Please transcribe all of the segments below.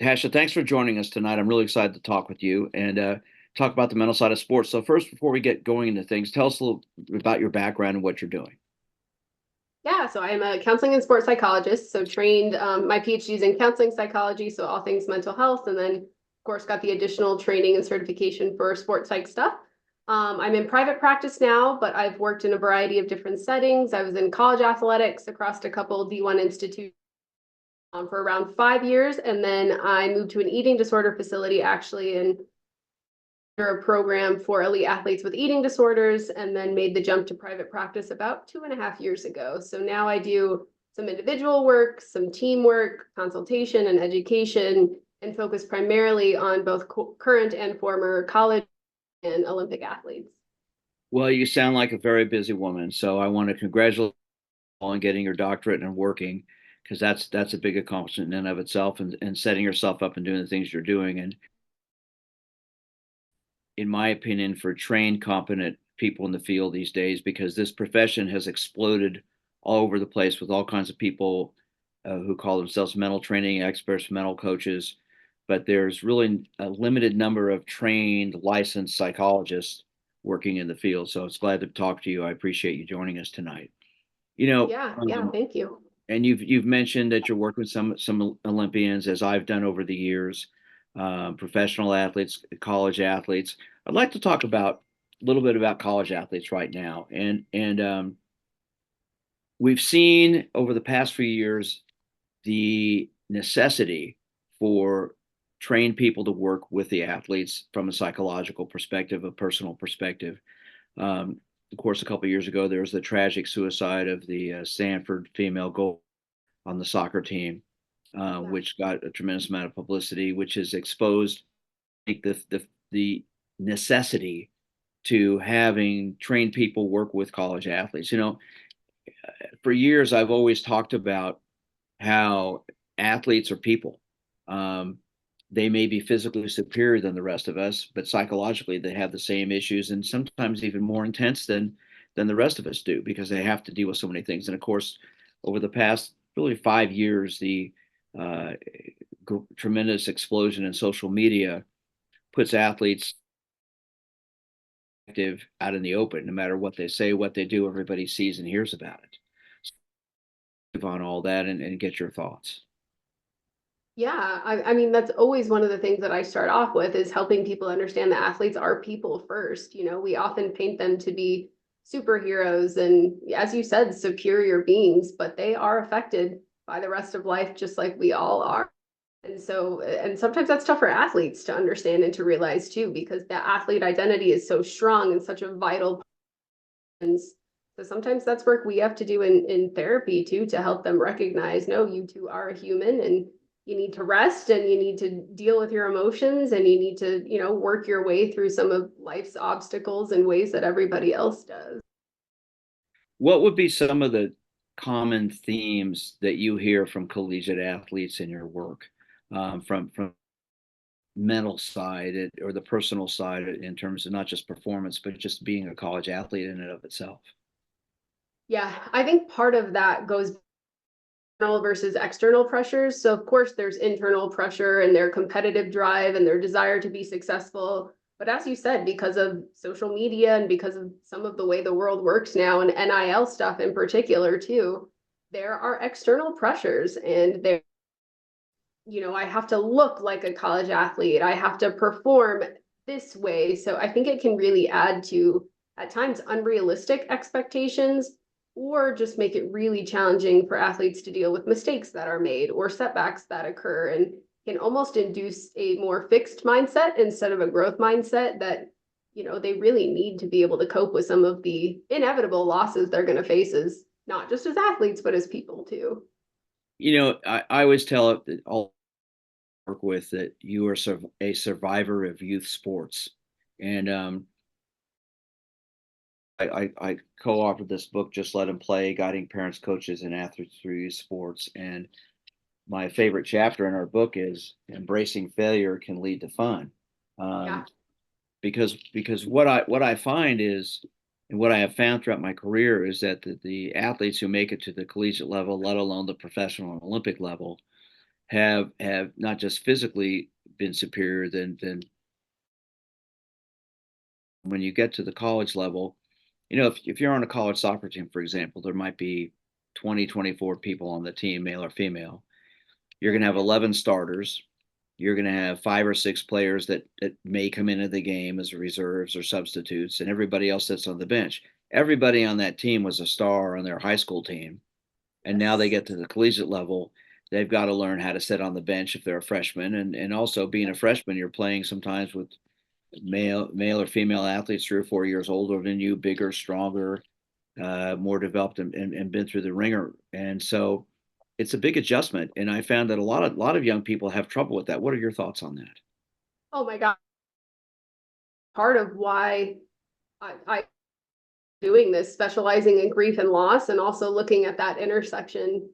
Tasha, thanks for joining us tonight. I'm really excited to talk with you and talk about the mental side of sports. So first, before we get going into things, tell us a little about your background and what you're doing. Yeah, so I'm a counseling and sports psychologist. So trained, my PhD is in counseling psychology, so all things mental health, and then of course got the additional training and certification for sports psych stuff. I'm in private practice now, but I've worked in a variety of different settings. I was in college athletics across a couple D1 institutes for around 5 years, and then I moved to an eating disorder facility actually in a program for elite athletes with eating disorders, and then made the jump to private practice about 2.5 years ago. So now I do some individual work, some teamwork, consultation, and education, and focus primarily on both current and former college and Olympic athletes. Well, you sound like a very busy woman, so I want to congratulate you on getting your doctorate and working, because that's a big accomplishment in and of itself, and setting yourself up and doing the things you're doing. And in my opinion, for trained, competent people in the field these days, because this profession has exploded all over the place with all kinds of people who call themselves mental training experts, mental coaches. But there's really a limited number of trained, licensed psychologists working in the field. So it's glad to talk to you. I appreciate you joining us tonight. You know, Yeah, thank you. and you've mentioned that you're working with some Olympians, as I've done over the years, professional athletes, college athletes. I'd like to talk about a little bit about college athletes right now, and we've seen over the past few years the necessity for trained people to work with the athletes from a psychological perspective, a personal perspective. Of course, a couple of years ago, there was the tragic suicide of the Stanford female goal on the soccer team, Yeah. which got a tremendous amount of publicity, which has exposed the necessity to having trained people work with college athletes. For years, I've always talked about how athletes are people. Um, they may be physically superior than the rest of us, but psychologically they have the same issues and sometimes even more intense than the rest of us do because they have to deal with so many things. And of course, over the past really 5 years, the uh, tremendous explosion in social media puts athletes active out in the open. No matter what they say, what they do, everybody sees and hears about it. So on all that and get your thoughts. Yeah, I mean, that's always one of the things that I start off with is helping people understand that athletes are people first. We often paint them to be superheroes and, as you said, superior beings, but they are affected by the rest of life just like we all are. And sometimes that's tough for athletes to understand and to realize too, because that athlete identity is so strong and such a vital part. And so sometimes that's work we have to do in therapy too, to help them recognize, no, you two are a human and you need to rest and you need to deal with your emotions and you need to, work your way through some of life's obstacles in ways that everybody else does. What would be some of the common themes that you hear from collegiate athletes in your work, from mental side or the personal side in terms of not just performance, but just being a college athlete in and of itself? Yeah, I think part of that goes internal versus external pressures. So of course there's internal pressure and their competitive drive and their desire to be successful. But as you said, because of social media and because of some of the way the world works now and NIL stuff in particular too, there are external pressures and I have to look like a college athlete. I have to perform this way. So I think it can really add to, at times, unrealistic expectations or just make it really challenging for athletes to deal with mistakes that are made or setbacks that occur and can almost induce a more fixed mindset instead of a growth mindset that, they really need to be able to cope with some of the inevitable losses they're going to face as not just as athletes, but as people too. I always tell it that all work with that you are a survivor of youth sports. And I co-authored this book, Just Let Them Play, Guiding Parents, Coaches, and Athletes Through Youth Sports. And my favorite chapter in our book is Embracing Failure Can Lead to Fun. Yeah. Um, because what I find is, and what I have found throughout my career is that the athletes who make it to the collegiate level, let alone the professional and Olympic level, have not just physically been superior than when you get to the college level. If you're on a college soccer team, for example, there might be 20, 24 people on the team, male or female. You're going to have 11 starters. You're going to have 5 or 6 players that may come into the game as reserves or substitutes, and everybody else sits on the bench. Everybody on that team was a star on their high school team, and now they Yes. get to the collegiate level. They've got to learn how to sit on the bench if they're a freshman, and also being a freshman, you're playing sometimes with male or female athletes 3 or 4 years older than you, bigger, stronger, more developed, and been through the ringer. And so it's a big adjustment. And I found that a lot of young people have trouble with that. What are your thoughts on that? Oh my God. Part of why I doing this, specializing in grief and loss, and also looking at that intersection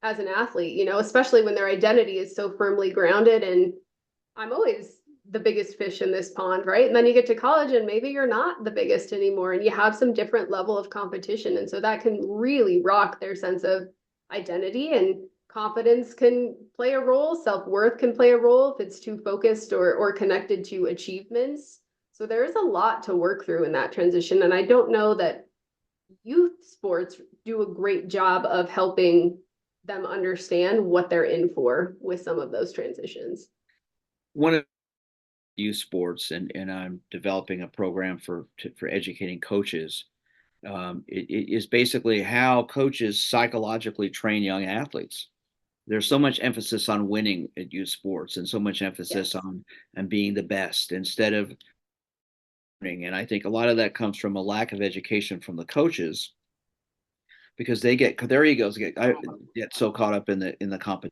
as an athlete, especially when their identity is so firmly grounded. And I'm always the biggest fish in this pond, right? And then you get to college and maybe you're not the biggest anymore and you have some different level of competition. And so that can really rock their sense of identity, and confidence can play a role. Self-worth can play a role if it's too focused or connected to achievements. So there is a lot to work through in that transition. And I don't know that youth sports do a great job of helping them understand what they're in for with some of those transitions. One of youth sports, and I'm developing a program for educating coaches. It is basically how coaches psychologically train young athletes. There's so much emphasis on winning at youth sports, and so much emphasis Yes. on being the best instead of learning. And I think a lot of that comes from a lack of education from the coaches, because they get their egos get so caught up in the competition.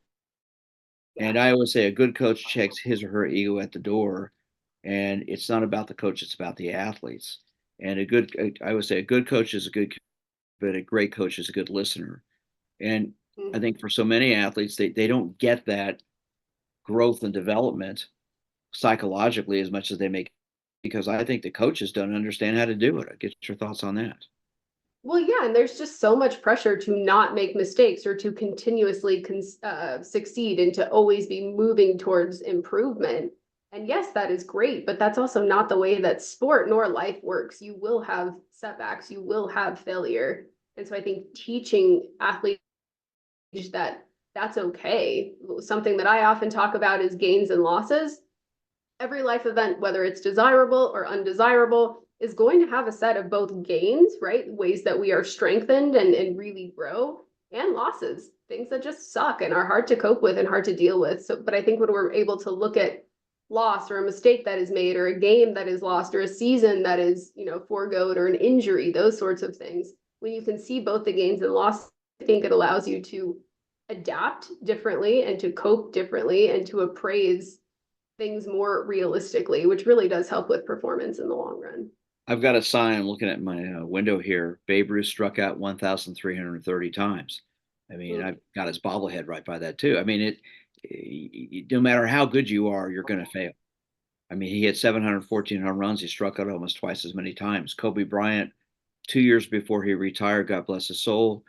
Yeah. And I always say a good coach checks his or her ego at the door, and it's not about the coach; it's about the athletes. And I would say a good coach is a good, but a great coach is a good listener. And I Mhm. think for so many athletes, they don't get that growth and development psychologically as much as they make, because I think the coaches don't understand how to do it. I get your thoughts on that. Well, yeah, and there's just so much pressure to not make mistakes or to continuously succeed and to always be moving towards improvement. And yes, that is great, but that's also not the way that sport nor life works. You will have setbacks, you will have failure. And so I think teaching athletes that that's okay. Something that I often talk about is gains and losses. Every life event, whether it's desirable or undesirable, is going to have a set of both gains, right? Ways that we are strengthened and really grow, and losses, things that just suck and are hard to cope with and hard to deal with. So, but I think when we're able to look at loss or a mistake that is made or a game that is lost or a season that is, foregoed, or an injury, those sorts of things, when you can see both the gains and loss, I think it allows you to adapt differently and to cope differently and to appraise things more realistically, which really does help with performance in the long run. I've got a sign. I'm looking at my window here. Babe Ruth struck out 1,330 times. I mean, Mm. I've got his bobblehead right by that too. I mean, no matter how good you are, you're going to fail. I mean, he had 714 home runs. He struck out almost twice as many times. Kobe Bryant, 2 years before he retired, God bless his soul,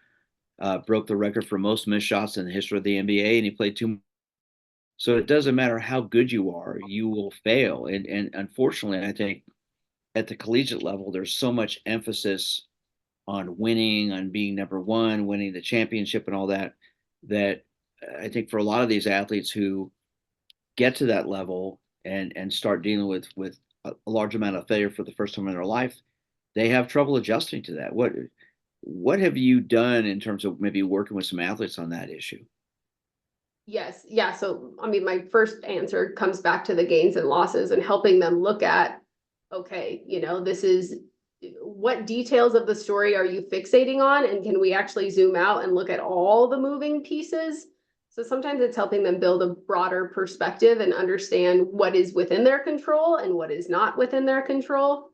broke the record for most missed shots in the history of the NBA, and he played two. So it doesn't matter how good you are, you will fail. And unfortunately, I think at the collegiate level, there's so much emphasis on winning, on being number one, winning the championship, and all that. That I think for a lot of these athletes who get to that level and start dealing with a large amount of failure for the first time in their life, they have trouble adjusting to that. What have you done in terms of maybe working with some athletes on that issue? Yes. Yeah. So, I mean, my first answer comes back to the gains and losses and helping them look at, okay, this is what details of the story are you fixating on? And can we actually zoom out and look at all the moving pieces? So sometimes it's helping them build a broader perspective and understand what is within their control and what is not within their control.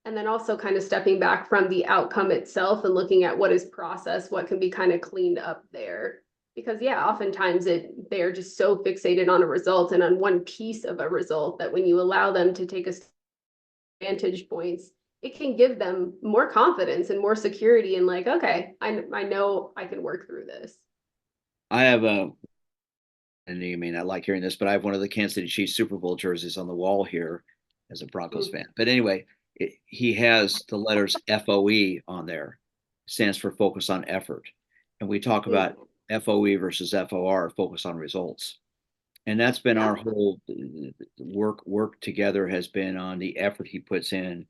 And then also kind of stepping back from the outcome itself and looking at what is process, what can be kind of cleaned up there. Because yeah, oftentimes they're just so fixated on a result and on one piece of a result that when you allow them to take a vantage points, it can give them more confidence and more security and like, okay, I know I can work through this. I have a and you may not like hearing this, but I have one of the Kansas City Chiefs Super Bowl jerseys on the wall here as a Broncos Mm, fan. But anyway, he has the letters FOE on there, stands for focus on effort. And we talk about mm, FOE versus FOR, focus on results. And that's been yeah, our whole work together has been on the effort he puts in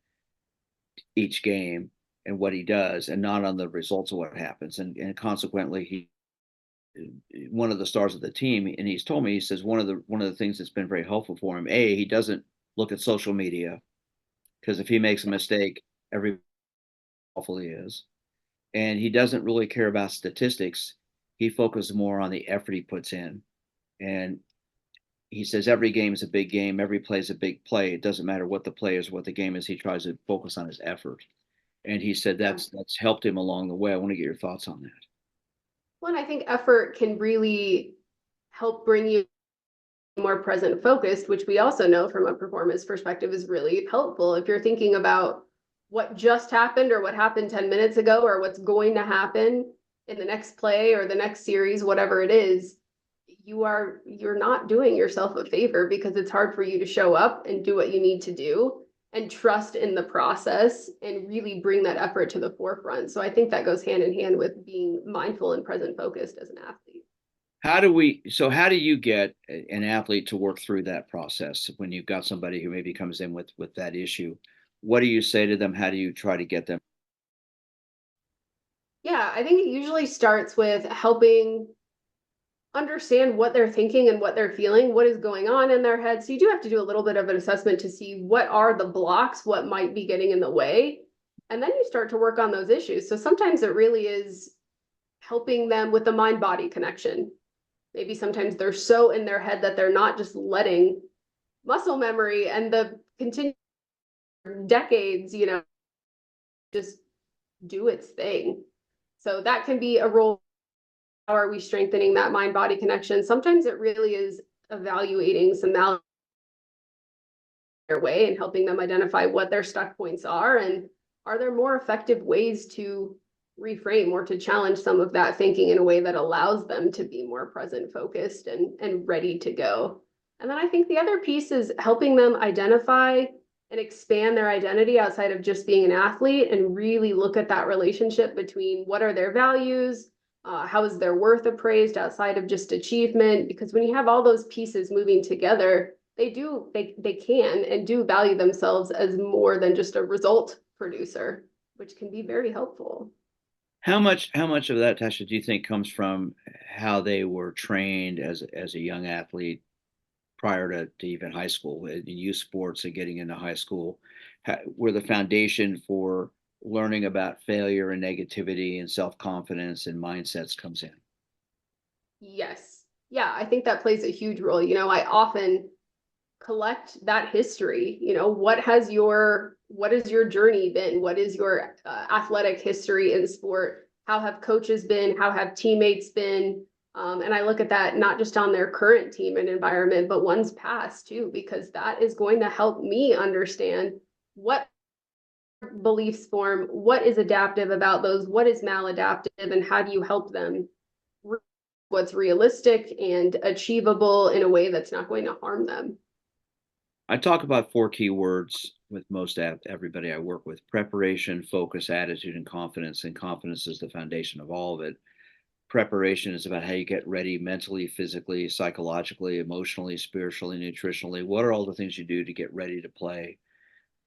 each game and what he does, and not on the results of what happens. And consequently, he one of the stars of the team, and he's told me, he says one of the things that's been very helpful for him, he doesn't look at social media because if he makes a yeah, mistake, every awful he is, and he doesn't really care about statistics. He focuses more on the effort he puts in, and he says every game is a big game, every play is a big play. It doesn't matter what the play is, what the game is. He tries to focus on his effort, and he said yeah. that's helped him along the way. I want to get your thoughts on that. Well, and I think effort can really help bring you more present focused, which we also know from a performance perspective is really helpful. If you're thinking about what just happened or what happened 10 minutes ago or what's going to happen in the next play or the next series, whatever it is, you're not doing yourself a favor because it's hard for you to show up and do what you need to do and trust in the process and really bring that effort to the forefront. So I think that goes hand in hand with being mindful and present focused as an athlete. How do you get an athlete to work through that process when you've got somebody who maybe comes in with that issue? What do you say to them? How do you try to get them? Yeah, I think it usually starts with helping understand what they're thinking and what they're feeling, what is going on in their head. So you do have to do a little bit of an assessment to see what are the blocks, what might be getting in the way. And then you start to work on those issues. So sometimes it really is helping them with the mind body connection. Maybe sometimes they're so in their head that they're not just letting muscle memory and the continued decades, just do its thing. So that can be a role. How are we strengthening that mind body connection? Sometimes it really is evaluating some their way and helping them identify what their stuck points are and are there more effective ways to reframe or to challenge some of that thinking in a way that allows them to be more present focused and ready to go. And then I think the other piece is helping them identify and expand their identity outside of just being an athlete and really look at that relationship between what are their values, how is their worth appraised outside of just achievement, because when you have all those pieces moving together, they can and do value themselves as more than just a result producer, which can be very helpful. How much of that, Tasha, do you think comes from how they were trained as a young athlete prior to even high school in youth sports and getting into high school, where the foundation for learning about failure and negativity and self-confidence and mindsets comes in? Yes. Yeah, I think that plays a huge role. I often collect that history. What has your journey been? What is your athletic history in sport? How have coaches been? How have teammates been? And I look at that not just on their current team and environment, but one's past too, because that is going to help me understand what beliefs form, what is adaptive about those, what is maladaptive, and how do you help them what's realistic and achievable in a way that's not going to harm them. I talk about four key words with most everybody I work with: preparation, focus, attitude, and confidence. And confidence is the foundation of all of it. Preparation is about how you get ready mentally, physically, psychologically, emotionally, spiritually, nutritionally. What are all the things you do to get ready to play?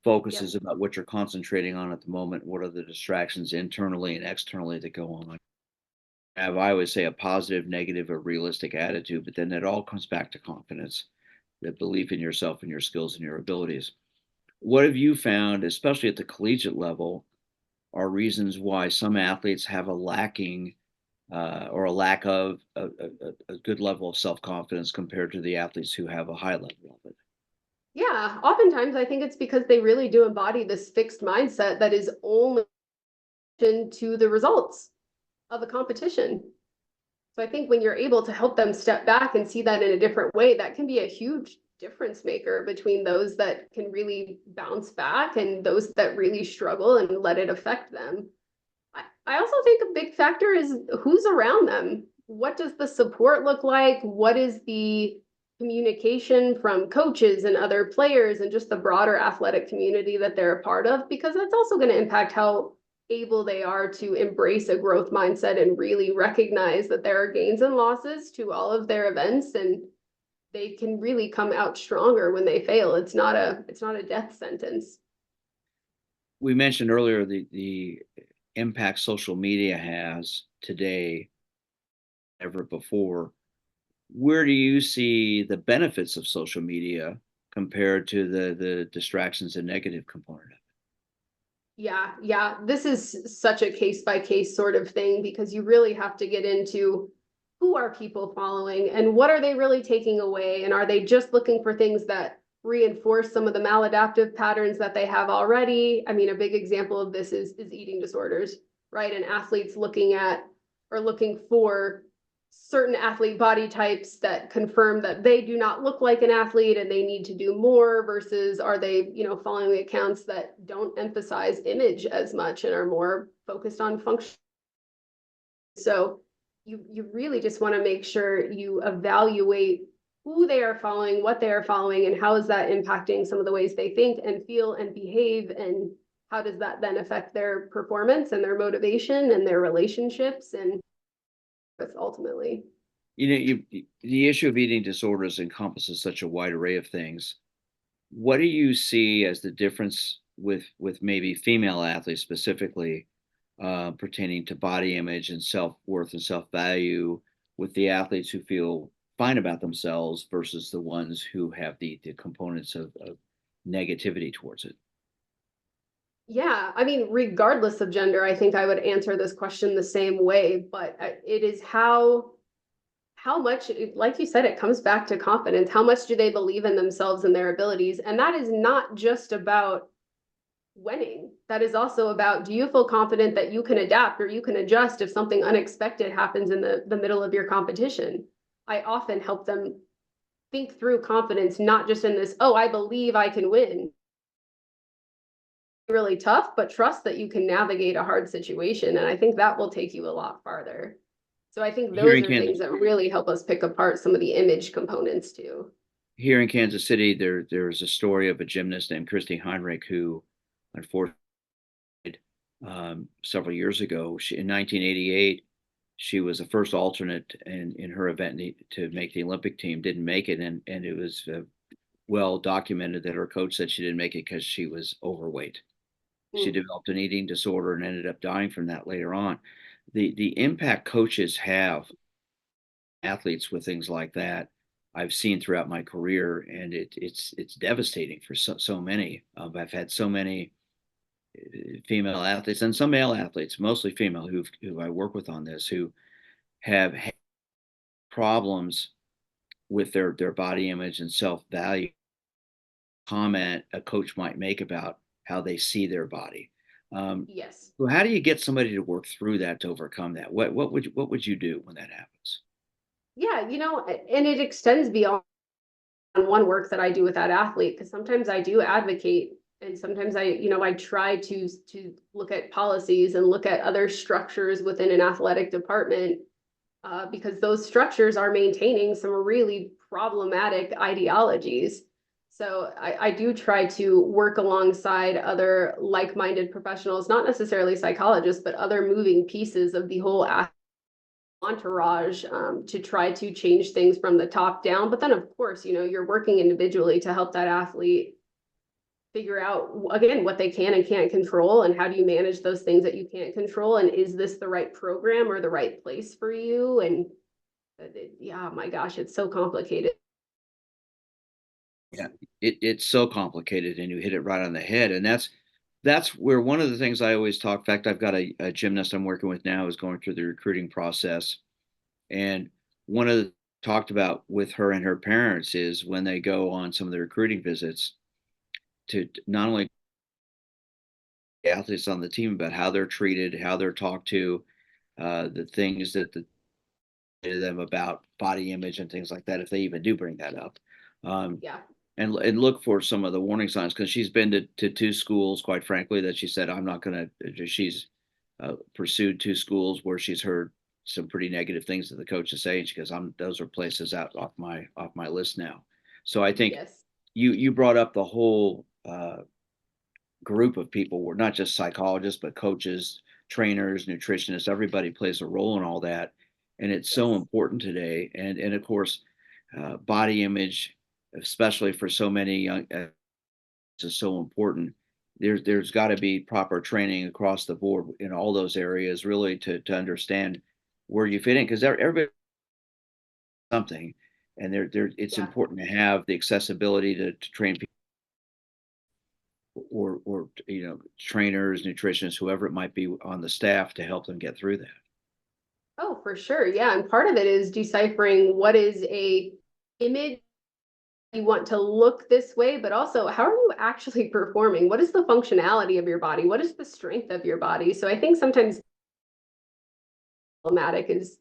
Focus Yep. is about what you're concentrating on at the moment. What are the distractions internally and externally that go on? I always say a positive, negative, a realistic attitude, but then it all comes back to confidence, the belief in yourself and your skills and your abilities. What have you found, especially at the collegiate level, are reasons why some athletes have a lacking or a lack of a good level of self confidence compared to the athletes who have a high level of it? Yeah, oftentimes I think it's because they really do embody this fixed mindset that is only to the results of the competition. So I think when you're able to help them step back and see that in a different way, that can be a huge difference maker between those that can really bounce back and those that really struggle and let it affect them. I also think a big factor is who's around them. what does the support look like? What is the communication from coaches and other players and just the broader athletic community that they're a part of? Because that's also going to impact how able they are to embrace a growth mindset and really recognize that there are gains and losses to all of their events, and they can really come out stronger when they fail. It's not a death sentence. We mentioned earlier the impact social media has today ever before. Where do you see the benefits of social media compared to the distractions and negative component of it? Yeah. This is such a case by case sort of thing because you really have to get into who are people following and what are they really taking away? And are they just looking for things that reinforce some of the maladaptive patterns that they have already? I mean, a big example of this is eating disorders, right? And athletes looking at or looking for certain athlete body types that confirm that they do not look like an athlete and they need to do more versus are they, following the accounts that don't emphasize image as much and are more focused on function. So you really just want to make sure you evaluate who they are following, what they are following, and how is that impacting some of the ways they think and feel and behave, and how does that then affect their performance and their motivation and their relationships and ultimately. The issue of eating disorders encompasses such a wide array of things. What do you see as the difference with maybe female athletes specifically, pertaining to body image and self-worth and self-value, with the athletes who feel fine about themselves versus the ones who have the components of negativity towards it? Yeah, I mean, regardless of gender, I think I would answer this question the same way, but it is how much, like you said, it comes back to confidence. How much do they believe in themselves and their abilities? And that is not just about winning. That is also about, do you feel confident that you can adapt or you can adjust if something unexpected happens in the middle of your competition? I often help them think through confidence, not just in this, oh, I believe I can win. Really tough, but trust that you can navigate a hard situation. And I think that will take you a lot farther. So I think Here those in are things Kansas, that really help us pick apart some of the image components too. here in Kansas City, there's a story of a gymnast named Christy Heinrich who, unfortunately, several years ago. In 1988, she was the first alternate in her event to make the Olympic team. Didn't make it, and it was well documented that her coach said she didn't make it because she was overweight. She Mm. developed an eating disorder and ended up dying from that later on. The impact coaches have athletes with things like that, I've seen throughout my career, and it's devastating for so many. I've had so many female athletes and some male athletes, mostly female, who I work with on this, who have had problems with their body image and self value. Comment a coach might make about how they see their body. Um, Yes. so how do you get somebody to work through that to overcome that? What would you do when that happens? Yeah, and it extends beyond one work that I do with that athlete because sometimes I do advocate and sometimes I try to look at policies and look at other structures within an athletic department because those structures are maintaining some really problematic ideologies. So I do try to work alongside other like-minded professionals, not necessarily psychologists, but other moving pieces of the whole entourage to try to change things from the top down. But then, of course, you're working individually to help that athlete figure out, again, what they can and can't control and how do you manage those things that you can't control. And is this the right program or the right place for you? And yeah, my gosh, it's so complicated. Yeah, it's so complicated, and you hit it right on the head. And that's where one of the things I always talk. In fact, I've got a gymnast I'm working with now who's going through the recruiting process, and one of the talked about with her and her parents is when they go on some of the recruiting visits to not only the athletes on the team, but how they're treated, how they're talked to, the things that to them about body image and things like that, if they even do bring that up. Um, Yeah. and look for some of the warning signs because she's been to two schools, quite frankly, that she said, I'm not going to, she's pursued two schools where she's heard some pretty negative things that the coaches say. And she goes, I'm those are places out off my list now. So I think Yes. you brought up the whole group of people were not just psychologists, but coaches, trainers, nutritionists, everybody plays a role in all that. And it's so Yes. important today. And of course, body image, especially for so many young, is so important. There's got to be proper training across the board in all those areas, really, to understand where you fit in, because everybody something, and there it's Yeah. important to have the accessibility to train people or trainers, nutritionists, whoever it might be on the staff to help them get through that. Oh, for sure. Yeah. And part of it is deciphering what is a image you want to look this way, but also how are you actually performing? What is the functionality of your body? What is the strength of your body? So I think sometimes problematic is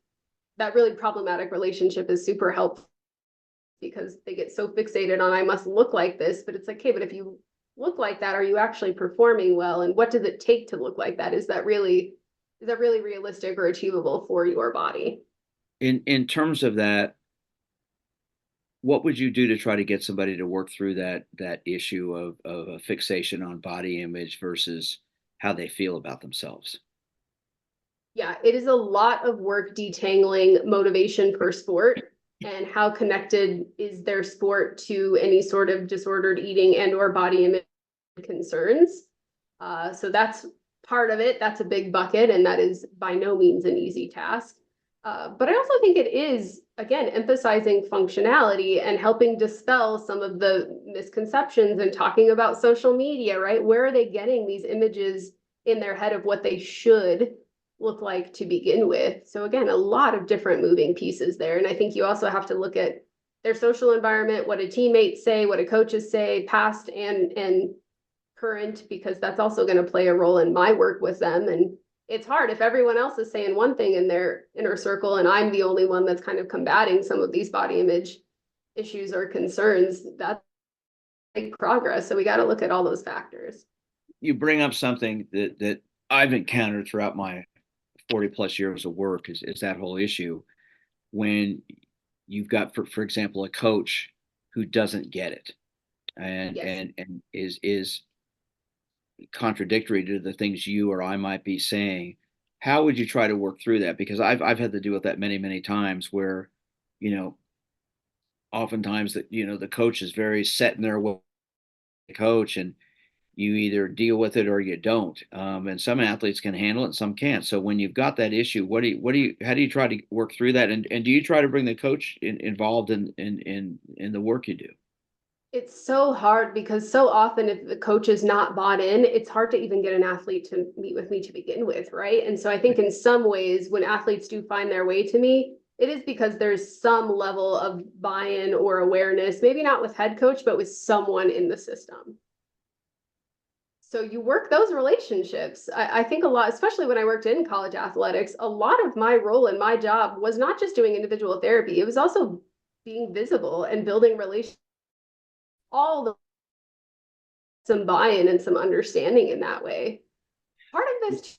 that really problematic relationship is super helpful because they get so fixated on I must look like this, but it's like, hey, but if you look like that, are you actually performing well? And what does it take to look like that? Is that really realistic or achievable for your body? In terms of that, what would you do to try to get somebody to work through that issue of a fixation on body image versus how they feel about themselves? Yeah, it is a lot of work detangling motivation for sport and how connected is their sport to any sort of disordered eating and or body image concerns. So that's part of it. That's a big bucket, and that is by no means an easy task. But I also think it is, again, emphasizing functionality and helping dispel some of the misconceptions and talking about social media, right? Where are they getting these images in their head of what they should look like to begin with? So, again, a lot of different moving pieces there. And I think you also have to look at their social environment, what a teammates say, what a coaches say, past and current, because that's also going to play a role in my work with them. And it's hard if everyone else is saying one thing in their inner circle and I'm the only one that's kind of combating some of these body image issues or concerns. That's big progress. So we got to look at all those factors. You bring up something that I've encountered throughout my 40 plus years of work is that whole issue when you've got, for example, a coach who doesn't get it Yes. and is contradictory to the things you or I might be saying. How would you try to work through that? Because I've had to deal with that many times where, you know, oftentimes that the coach is very set in their way, coach, and you either deal with it or you don't. And some athletes can handle it, and some can't. So when you've got that issue, how do you try to work through that? And do you try to bring the coach involved in the work you do? It's so hard because so often if the coach is not bought in, it's hard to even get an athlete to meet with me to begin with, right? And so I think in some ways, when athletes do find their way to me, it is because there's some level of buy-in or awareness, maybe not with head coach, but with someone in the system. So you work those relationships. I think a lot, especially when I worked in college athletics, a lot of my role in my job was not just doing individual therapy, it was also being visible and building relationships, all the some buy-in and some understanding in that way. Part of this,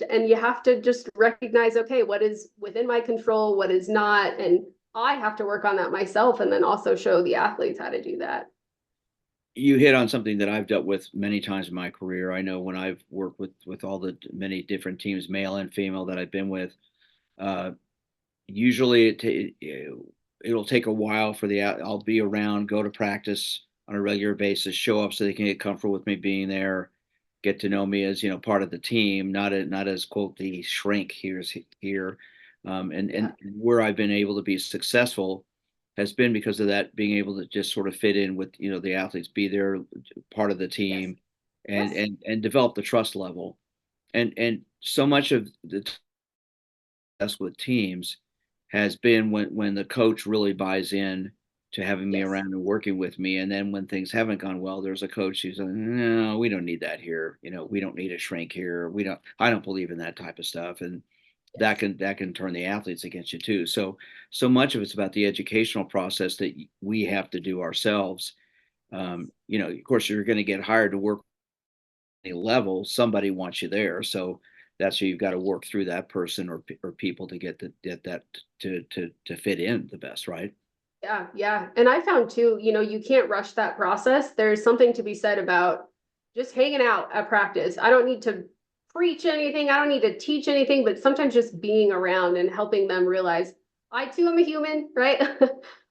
and you have to just recognize, okay, what is within my control, what is not, and I have to work on that myself, and then also show the athletes how to do that. You hit on something that I've dealt with many times in my career. I know when I've worked with all the many different teams, male and female, that I've been with. Uh, Usually it'll take a while for I'll be around, go to practice on a regular basis, show up so they can get comfortable with me being there, get to know me as part of the team, not as quote the shrink here. And Yeah. where I've been able to be successful has been because of that, being able to just sort of fit in with the athletes, be there, part of the Yes. team, and Yes. develop the trust level. And so much of the success with teams has been when the coach really buys in to having me Yes. around and working with me. And then when things haven't gone well, there's a coach who's like, no, we don't need that here. We don't need a shrink here. I don't believe in that type of stuff. And Yes. that can turn the athletes against you too. So much of it's about the educational process that we have to do ourselves. Of course, you're going to get hired to work at a level. Somebody wants you there. So that's you've got to work through that person or people to get that to fit in the best, right? Yeah, yeah. And I found too, you can't rush that process. There's something to be said about just hanging out at practice. I don't need to preach anything, I don't need to teach anything, but sometimes just being around and helping them realize I too am a human, right?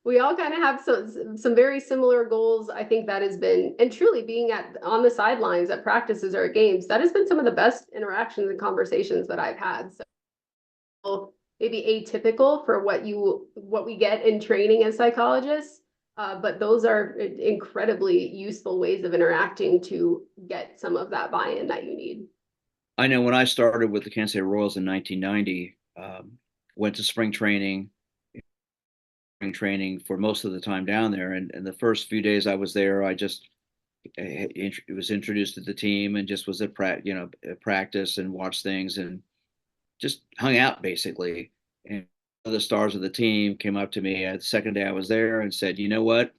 We all kind of have some very similar goals. I think that has been, and truly being at on the sidelines at practices or at games, that has been some of the best interactions and conversations that I've had. So maybe atypical for what we get in training as psychologists, but those are incredibly useful ways of interacting to get some of that buy-in that you need. I know when I started with the Kansas City Royals in 1990, went to spring training for most of the time down there, and the first few days I was there, I just was introduced to the team and just was at practice and watched things and just hung out basically. And one of the stars of the team came up to me the second day I was there and said, "You know what?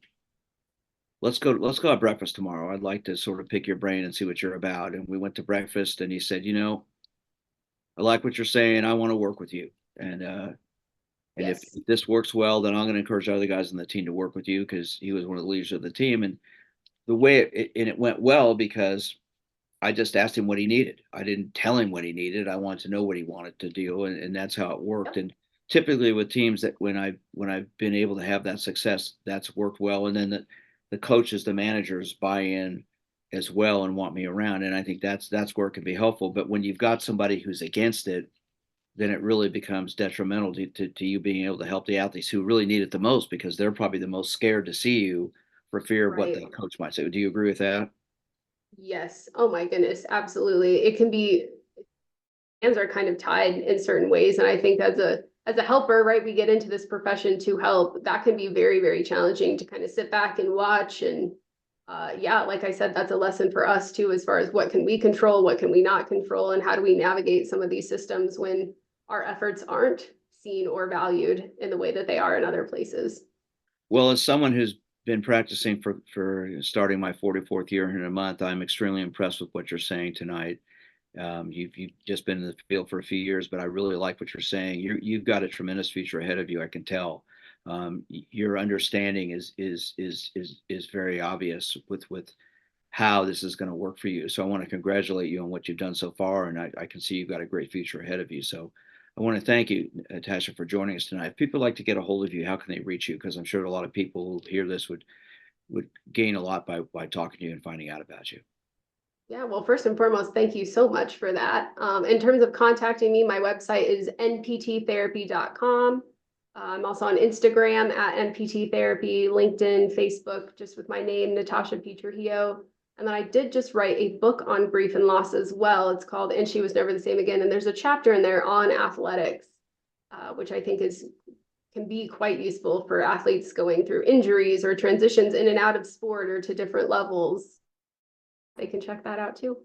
Let's go have breakfast tomorrow. I'd like to sort of pick your brain and see what you're about." And we went to breakfast, and he said, "I like what you're saying. I want to work with you. And if Yes. this works well, then I'm going to encourage other guys on the team to work with you," because he was one of the leaders of the team. And the way it went well because I just asked him what he needed. I didn't tell him what he needed. I wanted to know what he wanted to do, and that's how it worked. Yep. And typically with teams that when I've been able to have that success, that's worked well. And then the coaches, the managers buy in as well and want me around. And I think that's where it can be helpful. But when you've got somebody who's against it, then it really becomes detrimental to you being able to help the athletes who really need it the most because they're probably the most scared to see you for fear of what Right. that coach might say. Do you agree with that? Yes. Oh my goodness. Absolutely. It can be, hands are kind of tied in certain ways. And I think as a helper, right, we get into this profession to help. That can be very, very challenging to kind of sit back and watch. And yeah, like I said, that's a lesson for us too, as far as what can we control, what can we not control, and how do we navigate some of these systems when our efforts aren't seen or valued in the way that they are in other places. Well, as someone who's been practicing for starting my 44th year in a month, I'm extremely impressed with what you're saying tonight. You've just been in the field for a few years, but I really like what you're saying. You've got a tremendous future ahead of you. I can tell. Your understanding is very obvious with how this is going to work for you. So I want to congratulate you on what you've done so far, and I can see you've got a great future ahead of you. So I want to thank you, Natasha, for joining us tonight. If people like to get a hold of you, how can they reach you? Because I'm sure a lot of people who hear this would gain a lot by talking to you and finding out about you. Yeah, well, first and foremost, thank you so much for that. In terms of contacting me, my website is npttherapy.com. I'm also on Instagram at NPT Therapy, LinkedIn, Facebook, just with my name, Natasha P. Trujillo. And then I did just write a book on grief and loss as well. It's called And She Was Never the Same Again. And there's a chapter in there on athletics, which I think can be quite useful for athletes going through injuries or transitions in and out of sport or to different levels. They can check that out too.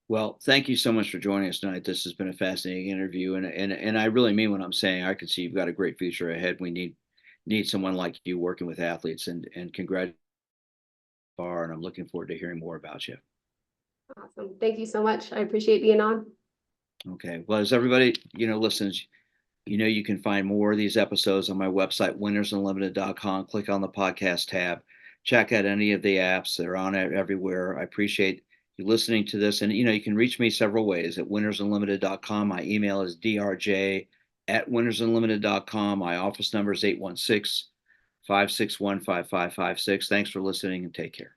Well, thank you so much for joining us tonight. This has been a fascinating interview, and I really mean what I'm saying. I can see you've got a great future ahead. We need someone like you working with athletes, and congratulations, and I'm looking forward to hearing more about you. Awesome. Thank you so much. I appreciate being on. Okay. Well, as everybody listens, you can find more of these episodes on my website, winnersunlimited.com. Click on the podcast tab. Check out any of the apps. They're on it everywhere. I appreciate you listening to this. And, you can reach me several ways at winnersunlimited.com. My email is drj@winnersunlimited.com. My office number is 816-561-5556. Thanks for listening and take care.